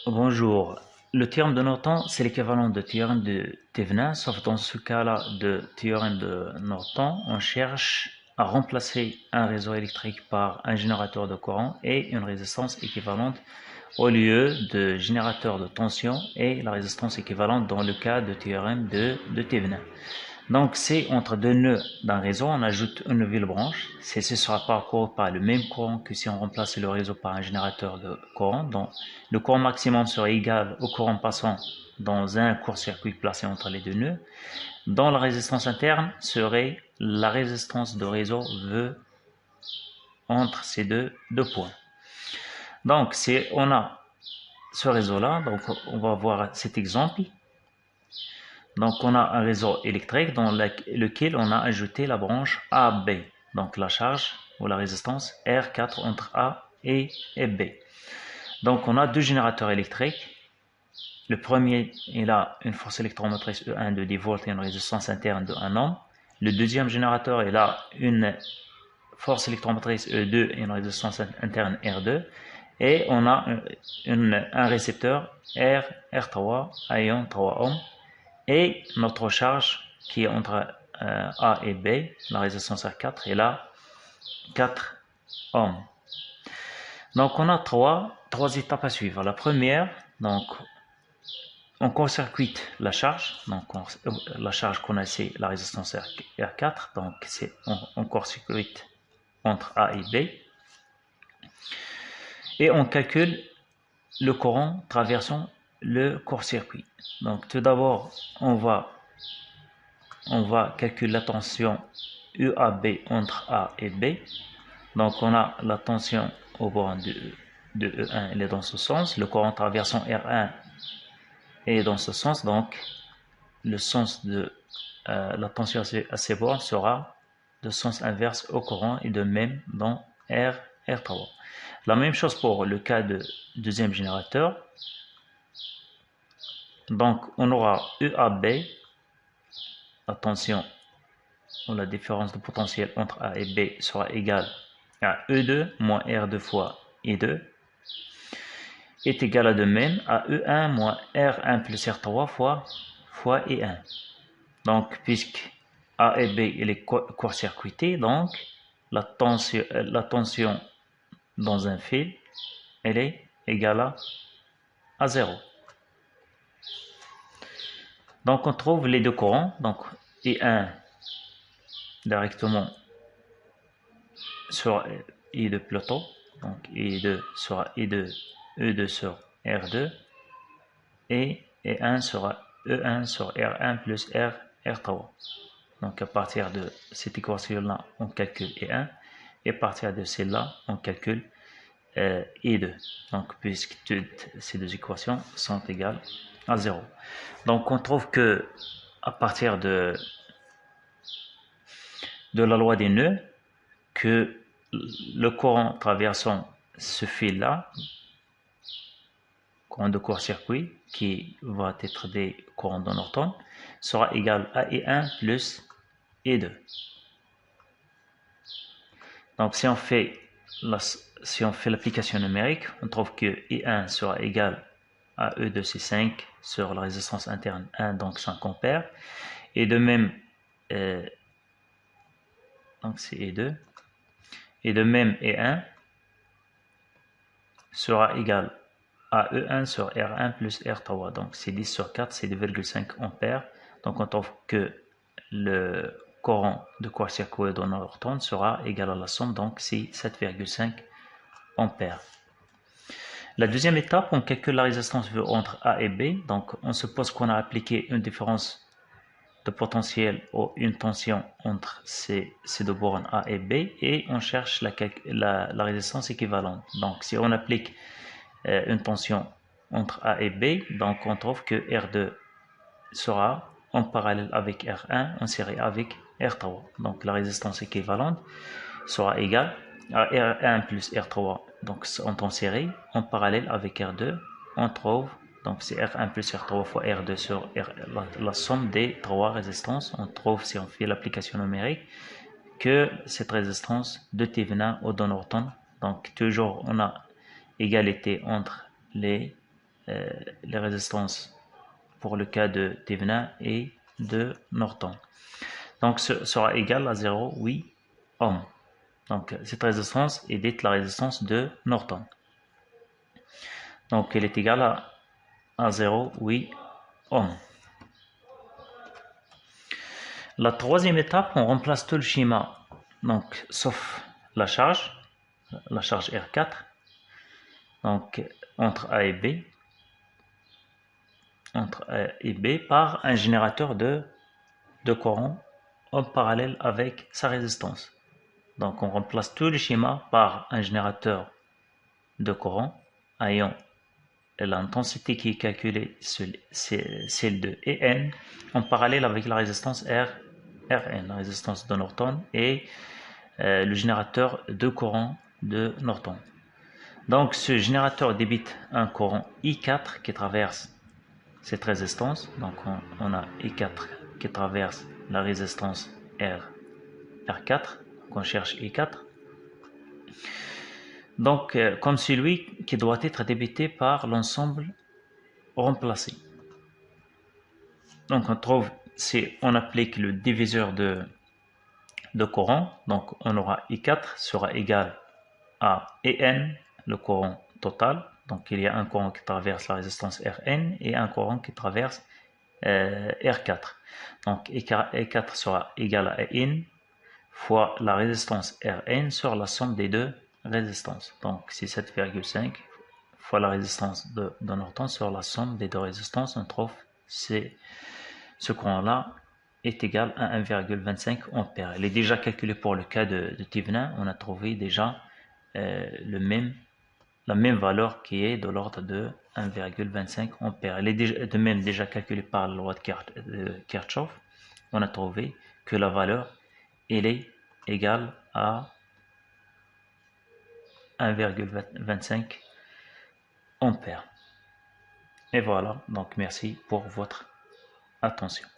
Bonjour. Le théorème de Norton, c'est l'équivalent de théorème de Thévenin, sauf dans ce cas-là de théorème de Norton, on cherche à remplacer un réseau électrique par un générateur de courant et une résistance équivalente au lieu de générateur de tension et la résistance équivalente dans le cas de théorème de Thévenin. Donc, c'est entre deux nœuds d'un réseau, on ajoute une nouvelle branche. Celle-ci sera parcourue par le même courant que si on remplaçait le réseau par un générateur de courant. Donc, le courant maximum serait égal au courant passant dans un court-circuit placé entre les deux nœuds. Dans la résistance interne serait la résistance de réseau V entre ces deux points. Donc, si on a ce réseau-là, donc on va voir cet exemple. Donc, on a un réseau électrique dans lequel on a ajouté la branche AB. Donc, la charge ou la résistance R4 entre A et B. Donc, on a deux générateurs électriques. Le premier, il a une force électromotrice E1 de 10 volts et une résistance interne de 1 ohm. Le deuxième générateur, il a une force électromotrice E2 et une résistance interne R2. Et on a un récepteur R3 à ion 3 ohms. Et notre charge qui est entre A et B, la résistance R4, est là 4 ohms. Donc on a trois étapes à suivre. La première, donc on court-circuite la charge. Donc la charge qu'on a, c'est la résistance R4. Donc on court-circuite entre A et B. Et on calcule le courant traversant le court-circuit. Donc tout d'abord, on va calculer la tension UAB entre A et B. Donc on a la tension au bord de E1, elle est dans ce sens. Le courant traversant R1 est dans ce sens. Donc le sens de la tension à ces bornes sera de sens inverse au courant et de même dans R3. La même chose pour le cas de deuxième générateur. Donc on aura UAB, la tension ou la différence de potentiel entre A et B sera égale à E2 moins R2 fois I2 est égal à de même à E1 moins R1 plus R3 fois I1. Donc, puisque A et B il est court-circuité, donc la tension dans un fil, elle est égale à 0. Donc, on trouve les deux courants, donc I1 directement sur I2 plutôt, donc I2 sera I2, E2 sur R2, et E1 sera E1 sur R1 plus R3. Donc à partir de cette équation-là, on calcule E1, et à partir de celle-là, on calcule I2. Donc puisque toutes ces deux équations sont égales à 0. Donc on trouve que à partir de la loi des nœuds, que le courant traversant ce fil-là, courant de court-circuit, qui va être des courants de Norton, sera égal à I1 plus I2. Donc si on fait l'application numérique, on trouve que I1 sera égal à E2, c'est 5 sur la résistance interne 1, donc 5 ampères. Et de même, donc c'est E2. Et de même, E1 sera égal à E1 sur R1 plus R3. Donc c'est 10 sur 4, c'est 2,5 ampères. Donc on trouve que le courant de court-circuit de Norton sera égal à la somme, donc c'est 7,5 ampères. La deuxième étape, on calcule la résistance entre A et B. Donc on suppose qu'on a appliqué une différence de potentiel ou une tension entre ces deux bornes A et B et on cherche la résistance équivalente. Donc si on applique une tension entre A et B, donc on trouve que R2 sera en parallèle avec R1 en série avec R3. Donc la résistance équivalente sera égale à R1 plus R3, donc en temps série, en parallèle avec R2, on trouve, donc c'est R1 plus R3 fois R2 sur la somme des trois résistances, on trouve si on fait l'application numérique, que cette résistance de Thevenin ou de Norton, donc toujours on a égalité entre les les résistances pour le cas de Thevenin et de Norton. Donc, ce sera égal à 0,8 ohms. Donc, cette résistance est dite la résistance de Norton. Donc, elle est égale à 0,8 ohms. La troisième étape, on remplace tout le schéma, donc sauf la charge R4, donc entre A et B, par un générateur de courant en parallèle avec sa résistance. Donc on remplace tout le schéma par un générateur de courant ayant l'intensité qui est calculée, celle de EN, en parallèle avec la résistance Rn, la résistance de Norton, et le générateur de courant de Norton. Donc ce générateur débite un courant I4 qui traverse cette résistance. Donc on a I4 qui traverse la résistance R4. Donc on cherche I4. Donc comme celui qui doit être débité par l'ensemble remplacé. Donc on trouve, si on applique le diviseur de courant, donc on aura I4 sera égal à EN, le courant total. Donc il y a un courant qui traverse la résistance Rn et un courant qui traverse R4. Donc E4 sera égal à EN fois la résistance Rn sur la somme des deux résistances. Donc c'est 7,5 fois la résistance de Norton sur la somme des deux résistances. On trouve ce courant-là est égal à 1,25 ampères. Il est déjà calculé pour le cas de Thevenin. On a trouvé déjà la même valeur qui est de l'ordre de 1,25 ampères. Elle est de même déjà calculée par la loi de Kirchhoff. On a trouvé que la valeur elle est égale à 1,25 ampères. Et voilà, donc merci pour votre attention.